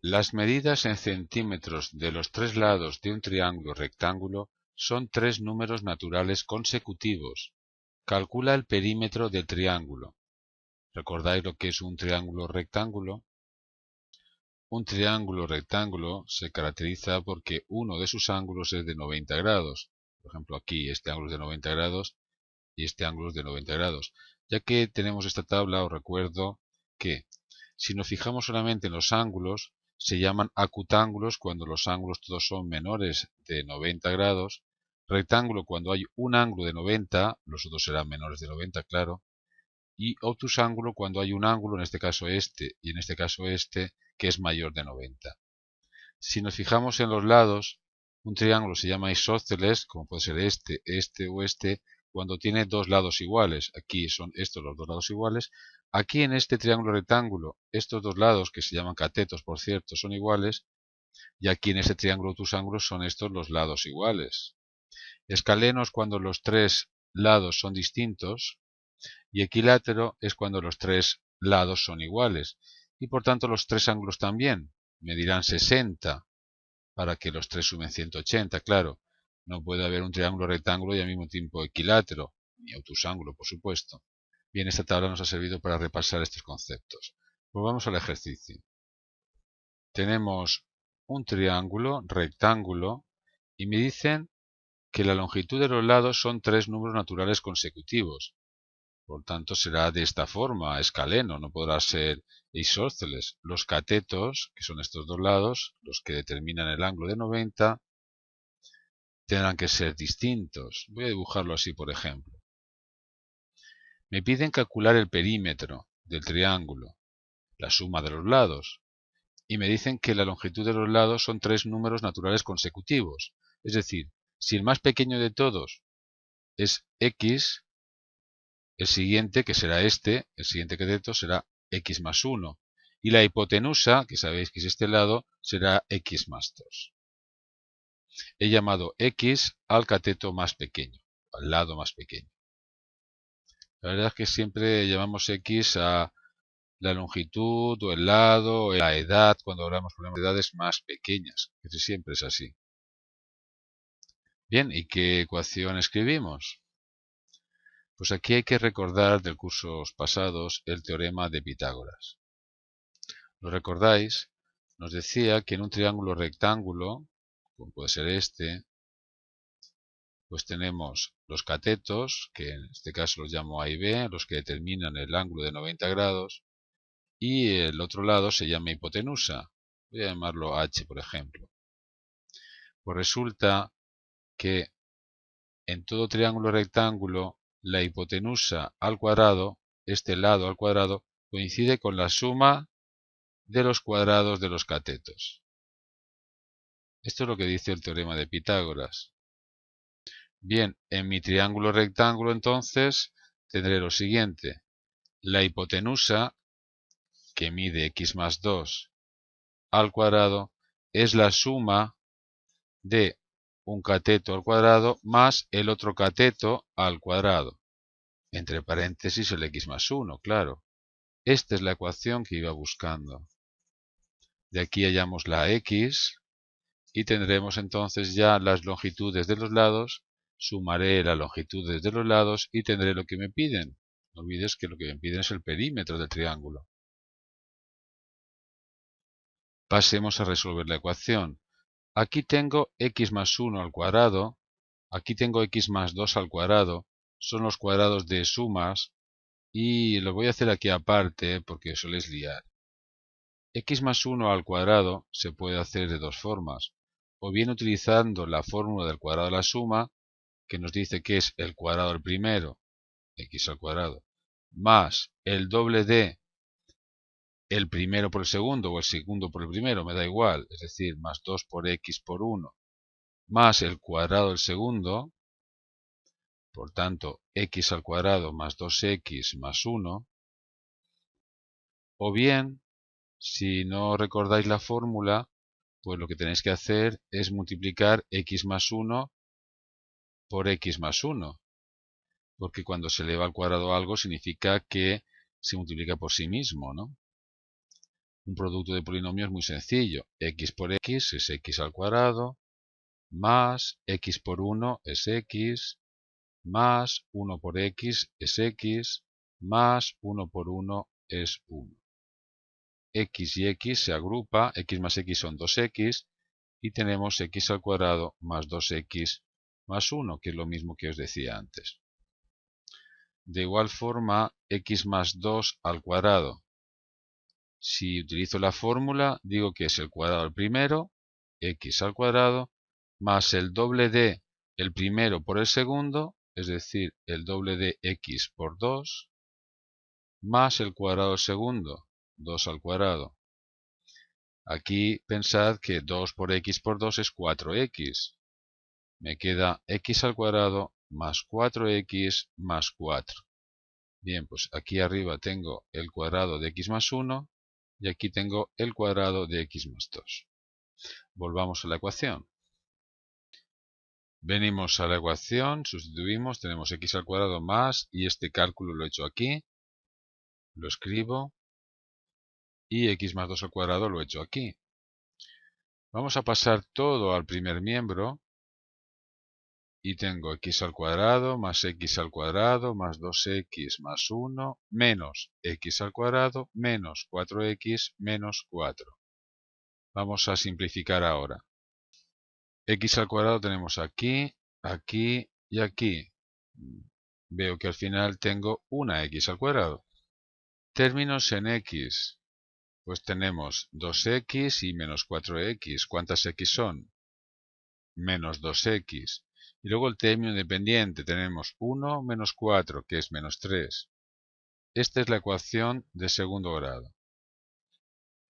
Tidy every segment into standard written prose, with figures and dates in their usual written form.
Las medidas en centímetros de los tres lados de un triángulo rectángulo son tres números naturales consecutivos. Calcula el perímetro del triángulo. ¿Recordáis lo que es un triángulo rectángulo? Un triángulo rectángulo se caracteriza porque uno de sus ángulos es de 90 grados. Por ejemplo, aquí este ángulo es de 90 grados y este ángulo es de 90 grados. Ya que tenemos esta tabla, os recuerdo que si nos fijamos solamente en los ángulos, se llaman acutángulos cuando los ángulos todos son menores de 90 grados. Rectángulo cuando hay un ángulo de 90, los otros serán menores de 90, claro. Y obtusángulo cuando hay un ángulo, en este caso este y en este caso este, que es mayor de 90. Si nos fijamos en los lados, un triángulo se llama isósceles, como puede ser este o este, cuando tiene dos lados iguales. Aquí son estos los dos lados iguales. Aquí en este triángulo rectángulo, estos dos lados, que se llaman catetos, por cierto, son iguales. Y aquí en este triángulo obtusángulo son estos los lados iguales. Escalenos cuando los tres lados son distintos. Y equilátero es cuando los tres lados son iguales. Y por tanto los tres ángulos también. Medirán 60 para que los tres sumen 180, claro. No puede haber un triángulo rectángulo y al mismo tiempo equilátero, ni obtusángulo, por supuesto. Bien, esta tabla nos ha servido para repasar estos conceptos. Volvamos al ejercicio. Tenemos un triángulo rectángulo y me dicen que la longitud de los lados son tres números naturales consecutivos. Por tanto, será de esta forma, escaleno, no podrá ser isósceles. Los catetos, que son estos dos lados, los que determinan el ángulo de 90, tendrán que ser distintos. Voy a dibujarlo así, por ejemplo. Me piden calcular el perímetro del triángulo, la suma de los lados, y me dicen que la longitud de los lados son tres números naturales consecutivos. Es decir, si el más pequeño de todos es x, el siguiente, que será este, el siguiente cateto será x más 1. Y la hipotenusa, que sabéis que es este lado, será x más 2. He llamado x al cateto más pequeño, al lado más pequeño. La verdad es que siempre llamamos x a la longitud o el lado o la edad cuando hablamos de edades más pequeñas. Casi siempre es así. Bien, ¿y qué ecuación escribimos? Pues aquí hay que recordar de cursos pasados el teorema de Pitágoras. ¿Lo recordáis? Nos decía que en un triángulo rectángulo, como puede ser este, pues tenemos los catetos, que en este caso los llamo A y B, los que determinan el ángulo de 90 grados, y el otro lado se llama hipotenusa. Voy a llamarlo H, por ejemplo. Pues resulta que en todo triángulo rectángulo, la hipotenusa al cuadrado, este lado al cuadrado, coincide con la suma de los cuadrados de los catetos. Esto es lo que dice el teorema de Pitágoras. Bien, en mi triángulo rectángulo entonces tendré lo siguiente. La hipotenusa, que mide x más 2 al cuadrado, es la suma de un cateto al cuadrado más el otro cateto al cuadrado. Entre paréntesis el x más 1, claro. Esta es la ecuación que iba buscando. De aquí hallamos la x y tendremos entonces ya las longitudes de los lados. Sumaré las longitudes de los lados y tendré lo que me piden. No olvides que lo que me piden es el perímetro del triángulo. Pasemos a resolver la ecuación. Aquí tengo x más 1 al cuadrado. Aquí tengo x más 2 al cuadrado. Son los cuadrados de sumas. Y lo voy a hacer aquí aparte porque soléis liar. X más 1 al cuadrado se puede hacer de dos formas. O bien utilizando la fórmula del cuadrado de la suma, que nos dice que es el cuadrado del primero, x al cuadrado, más el doble de el primero por el segundo o el segundo por el primero, me da igual, es decir, más 2 por x por 1, más el cuadrado del segundo, por tanto, x al cuadrado más 2x más 1, o bien, si no recordáis la fórmula, pues lo que tenéis que hacer es multiplicar x más 1 por x más 1, porque cuando se eleva al cuadrado algo significa que se multiplica por sí mismo, ¿no? Un producto de polinomios muy sencillo. X por x es x al cuadrado, más x por 1 es x, más 1 por x es x, más 1 por 1 es 1. X y x se agrupa, x más x son 2x, y tenemos x al cuadrado más 2x más 1, que es lo mismo que os decía antes. De igual forma, x más 2 al cuadrado. Si utilizo la fórmula, digo que es el cuadrado al primero, x al cuadrado, más el doble de el primero por el segundo, es decir, el doble de x por 2, más el cuadrado al segundo, 2 al cuadrado. Aquí pensad que 2 por x por 2 es 4x. Me queda x al cuadrado más 4x más 4. Bien, pues aquí arriba tengo el cuadrado de x más 1 y aquí tengo el cuadrado de x más 2. Volvamos a la ecuación. Venimos a la ecuación, sustituimos, tenemos x al cuadrado más, y este cálculo lo he hecho aquí, lo escribo, y x más 2 al cuadrado lo he hecho aquí. Vamos a pasar todo al primer miembro, y tengo x al cuadrado más x al cuadrado más 2x más 1 menos x al cuadrado menos 4x menos 4. Vamos a simplificar ahora. X al cuadrado tenemos aquí, aquí y aquí. Veo que al final tengo una x al cuadrado. Términos en x. Pues tenemos 2x y menos 4x. ¿Cuántas x son? Menos 2x. Y luego el término independiente tenemos 1 menos 4, que es menos 3. Esta es la ecuación de segundo grado.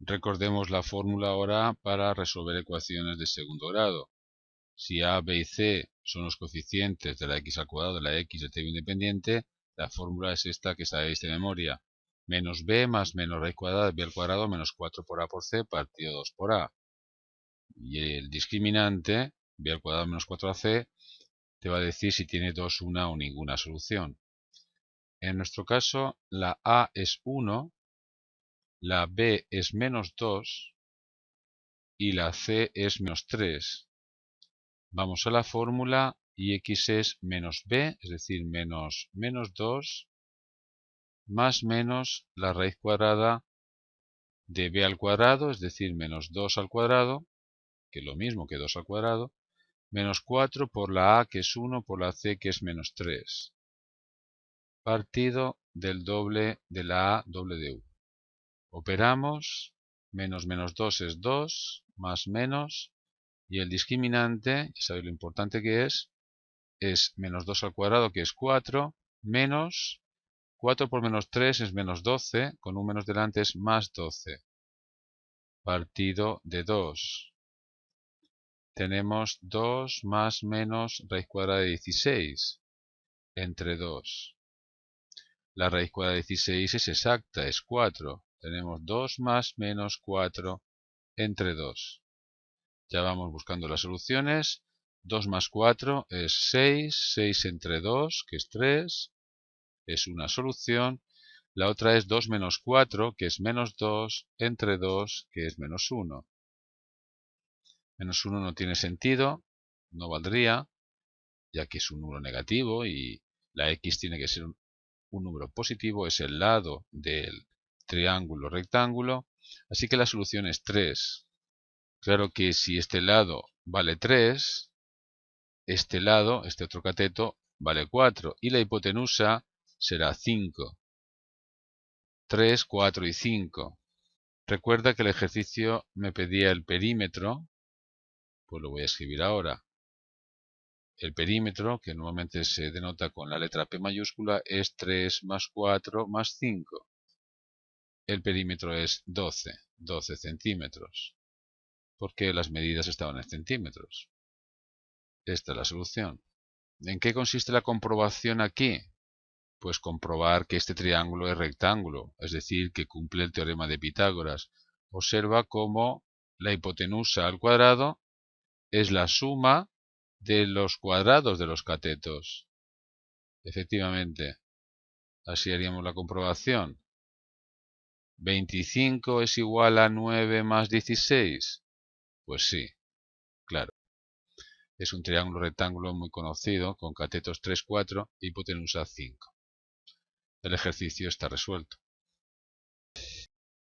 Recordemos la fórmula ahora para resolver ecuaciones de segundo grado. Si a, b y c son los coeficientes de la x al cuadrado de la x de término independiente, la fórmula es esta que sabéis de memoria. Menos b más menos raíz cuadrada de b al cuadrado menos 4 por a por c partido 2 por a. Y el discriminante, b al cuadrado menos 4ac, te va a decir si tiene 2, 1 o ninguna solución. En nuestro caso, la a es 1, la b es menos 2 y la c es menos 3. Vamos a la fórmula y x es menos b, es decir, menos 2, más menos la raíz cuadrada de b al cuadrado, es decir, menos 2 al cuadrado, que es lo mismo que 2 al cuadrado, menos 4 por la a, que es 1, por la c, que es menos 3. Partido del doble de la a, doble de u. Operamos, menos 2 es 2, más menos, y el discriminante, ya sabéis lo importante que es menos 2 al cuadrado, que es 4, menos 4 por menos 3 es menos 12, con un menos delante es más 12. Partido de 2. Tenemos 2 más menos raíz cuadrada de 16, entre 2. La raíz cuadrada de 16 es exacta, es 4. Tenemos 2 más menos 4 entre 2. Ya vamos buscando las soluciones. 2 más 4 es 6, 6 entre 2, que es 3, es una solución. La otra es 2 menos 4, que es menos 2, entre 2, que es menos 1. Menos 1 no tiene sentido, no valdría, ya que es un número negativo y la x tiene que ser un número positivo, es el lado del triángulo rectángulo, así que la solución es 3. Claro que si este lado vale 3, este lado, este otro cateto, vale 4 y la hipotenusa será 5. 3, 4 y 5. Recuerda que el ejercicio me pedía el perímetro, pues lo voy a escribir ahora. El perímetro, que normalmente se denota con la letra P mayúscula, es 3 más 4 más 5. El perímetro es 12 centímetros, porque las medidas estaban en centímetros. Esta es la solución. ¿En qué consiste la comprobación aquí? Pues comprobar que este triángulo es rectángulo, es decir, que cumple el teorema de Pitágoras. Observa cómo la hipotenusa al cuadrado es la suma de los cuadrados de los catetos. Efectivamente, así haríamos la comprobación. ¿25 es igual a 9 más 16? Pues sí, claro. Es un triángulo rectángulo muy conocido, con catetos 3, 4 y hipotenusa 5. El ejercicio está resuelto.